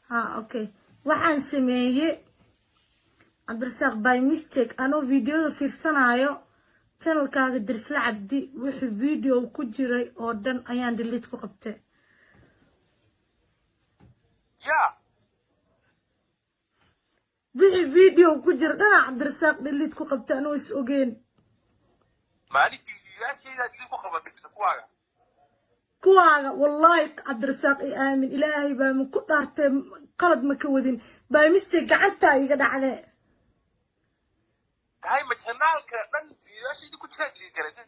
ها اوكي waxaan sameeyay Cabdirsaaq by mistake ano video fiirsanayo channelkaaga Dirsla Cabdi wixii video ku jiray oo dhan ayaan delete ku qabtay wixii video ku jiray dhan Cabdirsaaq delete ku qabtay ano is ogeen مالك فيديوهات اللي بخبط كواغا كواغا والله Cabdirsaaq aamin ilaahay baa ma ku dhaartay qalad ma ka wadin by mistake gacanta iga dhacday هاي ما channel ka dhan fiidiyoyaasha idin ku jira delete gareysay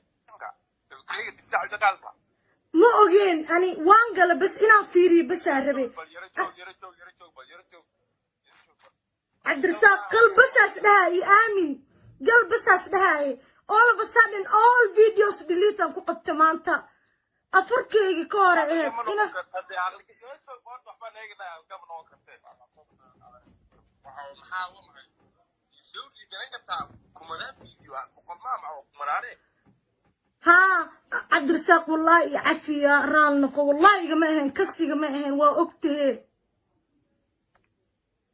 kaliya difaac ka qalba ma ogeen ani waan gala bas inaan fiiriyo bas aan rabay Cabdirsaaq qalbasaas dhahay aamin qalbasaas dhahay all of a sudden all videos delete aan ku qabtay maanta afarkeygi ka hore ina ها Cabdirsaaq wallahi cafiya raal noqo wallahi ma ahan kasiga ma ahan waa ogtee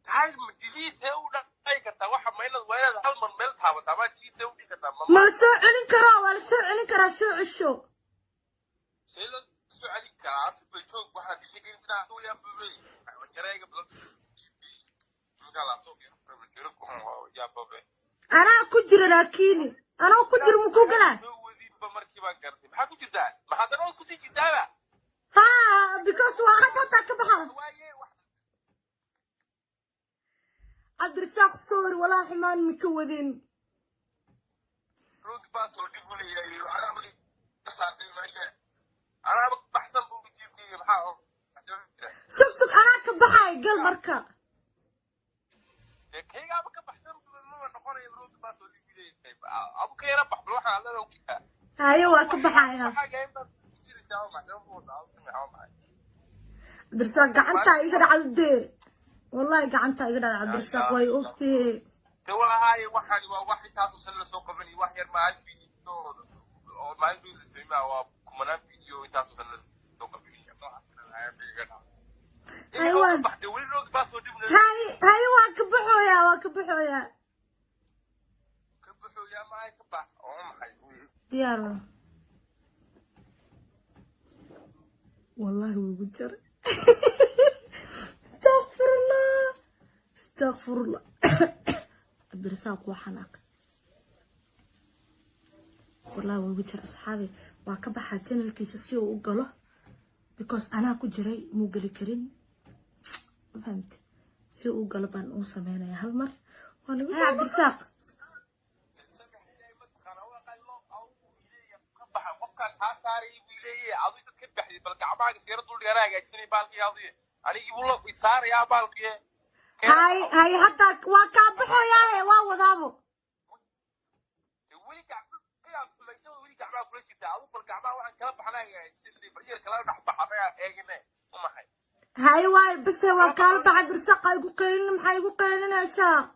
هاي delete ee u dhaqay kartaa waxa meelad weelada hal mar meel taabata ama jiita u dhigata ma soo celin karaa wala soo celin karaa soo cisho سيلو سؤالي كعب بيشوف واحد شيء يسنا هو يا بابي جريء قبل مقالة توقي يا بابي أنا كجرا لكني أنا كجرا مكوجلا ودي بمركبة قرطي ما حكوا جدا ما حدا نقول كوسي جدا ها because واحد تكبها Cabdirsaaq صور ولا حمان مكودين روك باس ودي يا أنا بدي أصعد المشي أنا بحسن بوجيبي محاهم شفتك أنا كبحاي قل مركا هي أبوك بحسن بمو نقول يروك باس ودي أبوك يربح بروح على لو كذا أيوة كبحاي Cabdirsaaq gacanta iga dhacday والله gacanta iga dhacday Cabdirsaaq way ogtay تو هاي واحد واحد تاسو سنة سوق بني واحد ما عندي أو ما عندي سمع وكمان فيديو تاسو سنة سوق بني أيوة هاي واكبحويا كبحوا يا ما يكبح يلا والله وجر استغفر الله Cabdirsaaq وحناك والله وجر أصحابي وكبح channel كيس سيو وقله because أنا كجري مو قلي كريم فهمت سيو وقله بان أوصمينا يا هالمر وأنا يا Cabdirsaaq هاي حتى وكابحو يا وضابو هاي واي بس هو كلب Cabdirsaaq يقول قيلنا محي يقول قيلنا سا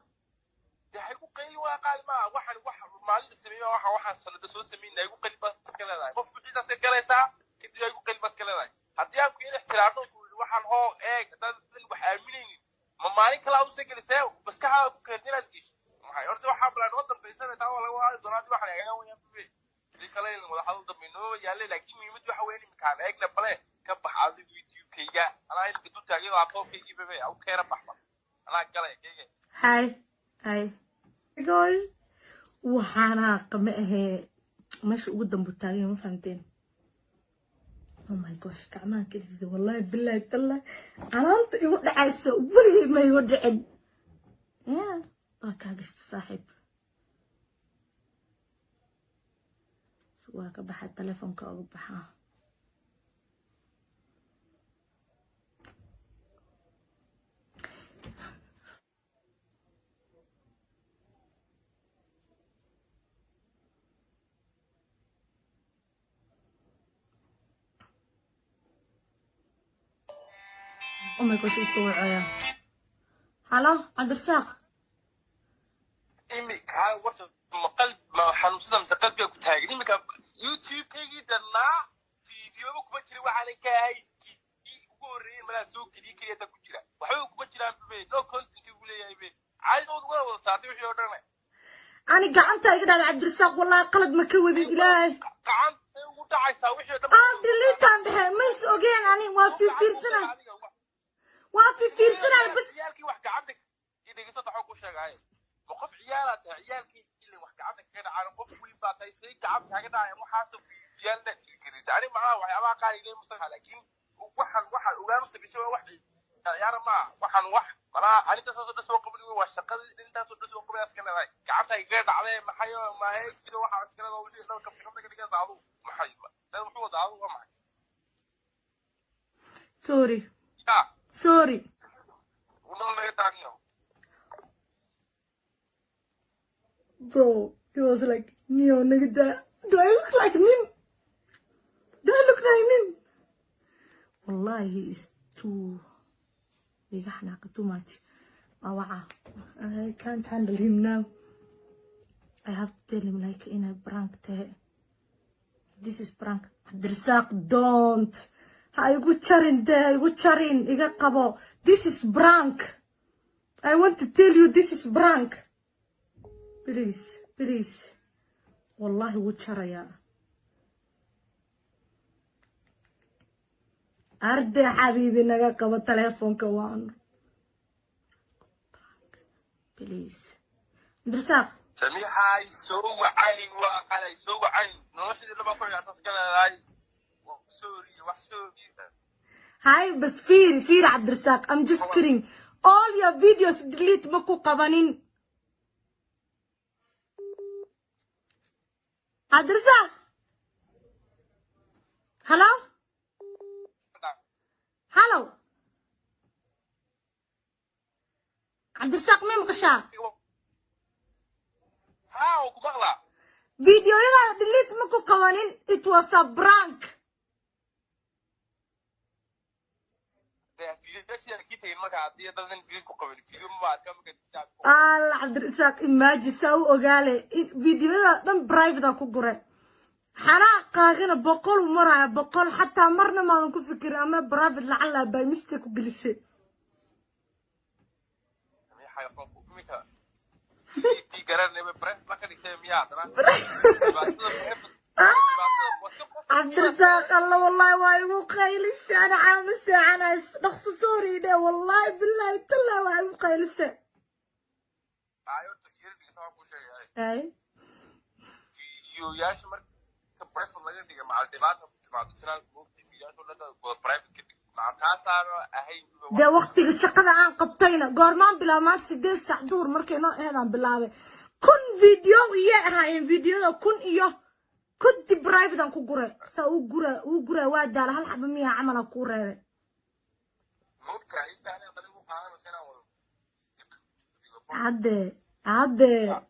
يحيقوا قيل وقال ما واحد مالين سميه واحد سنة سو سمين يقول قيل بس كلا لا قف جيدا سكلا كده يقول قيل بس كلا لا حتى يأكل احترامه واحد هو ده وحاملين ما مالين كلا أو سكلا ساو بس كها كنتنا تكيش ما هي أرجع حبل الوطن بيسنا تاو ولا واحد دونات واحد يعني ويا بيه زي كلا اللي حاول ضمنه يالله لكن يمد حوالي مكان أجنب بله كبح هذا يوتيوب كيجا أنا اللي كنت تاجي وعطوه كيجي بيه أو كيرا بحبه أنا كلا كيجي هاي يقول وحناق ما هي مش قدام بتاعي ما فهمتين oh my gosh كمان كده والله بالله تلا علامت يودع عيسى وبلي ما يودعن يا كاقشت صاحب سواك بحد تلفون كأو بحا oh my gosh it's so هلا Cabdirsaaq إمك ها وقت مقلب ما حنوصل مزقلب يا كتاجي إمك يوتيوب كيجي دنا في أبوك بكري وعليك هاي kamerada soo keliya ta ku jira waxba kuma jiraan be no content uu leeyahay be caaydood wada saartay wixii oo dhan ani gacanta iga dhaal Cabdirasaaq wallahi qalad ma ka wadin ilaahay gacanta ugu dhacaysa wixii oo dhan dilitaan dhahay ma is ogeen ani waa fiirsanaa bas ciyaalkii wax gacanta idhigiso taxo ku sheegay qof ciyaala tahay ciyaalkii ilaa wax gacanta kaga dhacaan qof weyn baa tahay say gacanta kaga dhacaan waxaas ciyaalna kirisa ani ma waxyaaba qaar ilaa musaha laakiin waxaan ogaan sabisay wax ciyaar ma waxaan wax mala ani ka soo soo qabnay waa shaqadii intaas oo soo qabay aska leedahay gacanta kaga dhacday maxayo ma hay sida waxa aska leedahay oo wixii ka fikirada ka dhigan saadu maxay dad wuxuu daado waa maxay sorry bro, he was like, Neo, nigga, do I look like him? Do I look like him? Wallahi, he is too much. I can't handle him now. I have to tell him like in a prank. This is prank. Cabdirasaaq, don't. This is prank. I want to tell you this is prank. Please. Wallahi wucharaya. Arde habibi naga qabo telefonka waan. Please. Cabdirasaaq. Samiha soo wacay waa qalay soo wacay. Noloshii laba qof ayaa taskalaay. Hi, بس فير Cabdirasaaq. I'm just kidding. All your videos delete maku qabanin. Cabdirasaaq. Hello? Cabdirasaaq ma maqashaa? Haa, ku maqla. Video yada delete maku qabanin. It was a prank. Cabdirasaaq imagine saa u ogaale videoyada dhan private ku guray xanaaqaagana 100 maraya 100 xataa marna maadan ku fikirin ama private lacala bay mistake ku gelisay Cabdirasaaq الله والله وايو قيلس انا عامس انا دخص سوري ده والله بالله تلا وايو قيلس ايو تجربي صار كل شيء اي ياش marka private laga dhiga macal dhibaato timaado fiidiyaasho la private ma taasaro ahay de waqtiga shaqada aan qabtayna goormaan bilaabmaan 8 saac duur markay noo eedaan bilaabay kun video iyo ahaayeen videoda kun iyo كنت برايفت أنكو جرا سو جرا واحد على هالحب مية عمل أكو رأي. عبد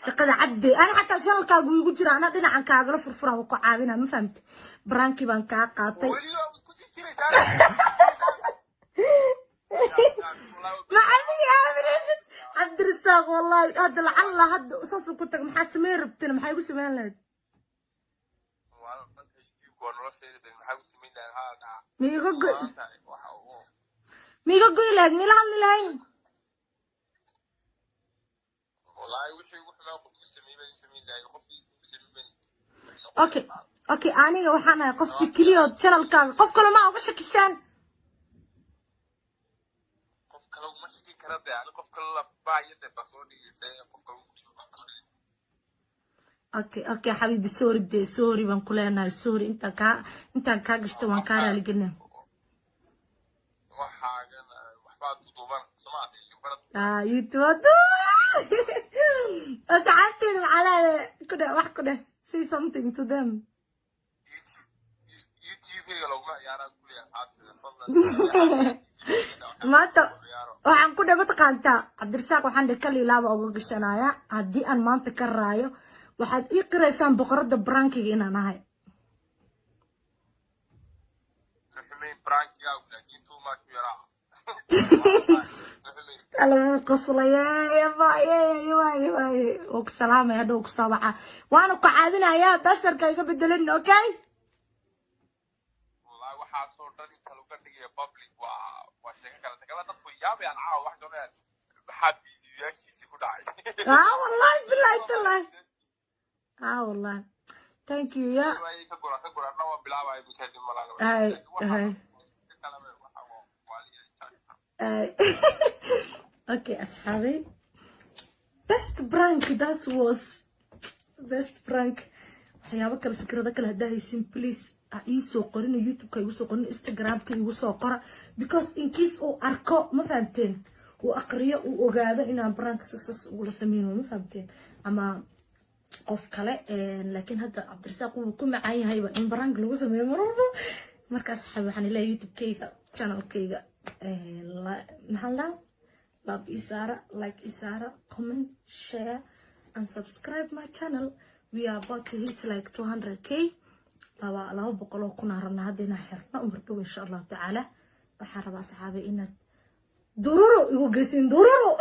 شقد عبد أنا حتى شغل كاجو يقول جرا أنا دينا عن كاجرا فرفرة وكو عابنا ما فهمت برانكي بانكا قاطي. ما عندي يا Cabdirasaaq wallahi hada lacala hada soo ku tag maxaa sameey rabteen maxay ku sameeyaan lahayd miiga goy lahayd mila hadli lahayn okay aniga waxaan ahay qofkii kaliya channelkaaga qof kale ma uga shakisaan اوكي حبيبي سوري بنقولنا سوري انت كا قشت وان كارا لقنا يوتيوب اسعدتني على كده واحد كده say something to them ما waxaan ku dhago taqaanta Cabdirasaaq waxaan dhakali laaba uga gashanaya hadii aan maanta ka raayo waxaad ii qiraysaan boqorada brankiga inaan ahay Kalau qoslaya oo ku salaamay hadoo ku sabaca waana ku caawinaya basarka iga bedelan okay waxaasoo dhan inta laga dhigayo public waa sheeko kale tagala dadku yaabayaan caawa wax doonayaan maxaa fiidiyoyaashiisii ku dhacay wallahi billahi tallahi wallahi thank you ya ka gurana waa bilaabaya bikadi malaga okay asxaabi best prank that was best prank waxyaabo kale fikrado kale haddaa haysin please ii soo qorina youtube-ka igu soo qorina instagram-ka igu soo qora because in case uu arko ma fahamteen uu aqriyo uu ogaado inaan prank success ugula sameyno ma fahamteen ama qof kale laakiin hadda cabdirasaaq uu ku macaan yahayba in prank lagu sameeyo mar walba markaas waxaan ilaahay youtube-kayga channel-kayga maxaa love Isara, like Isara, comment, share, and subscribe my channel. We are about to hit like 200k. لو بقولوا كنا رنا هدينا حرنا ومرتو إن شاء الله تعالى. بحرب أصحابي إن دورو يوجسين دورو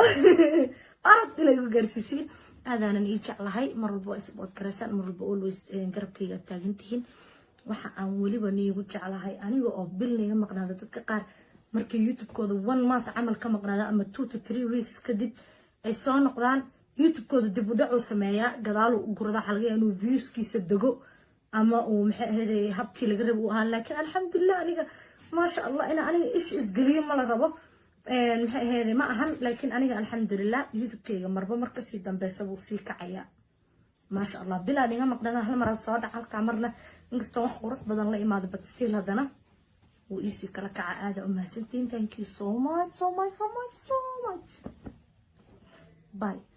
أردت لا يوجسين هذا أنا نيجي على هاي مرة بويس بودكاست مرة بقول قرب كي تاجنتين وحأولي بني يوجي على هاي أنا وقبلني هم قناة تتكار markii youtube-kooda 1 month camal ka maqnaada ama 2 to 3 weeks kadib ay soo noqdaan youtube-kooda dib u dhac uu sameeyaa gadaal u gurada xalga inuu views-kiisa dago ama uu maxay ahayd habkii laga rabo u ahaan laakiin alxamdulillah aniga ma sha Allah ina aniga ish isgaliyo ma la rabo maxay ahayd ma ahan laakiin aniga alxamdulillah youtube-kayga marba marka si dambeysay uu sii kacaya ma sha Allah bilaa niga maqnaada hal mar soo dhac halka marna inkastoo wax qurux badan la imaado but still hadana وإيسي كلك عادة أمها سنتين. Thank you so much. Bye.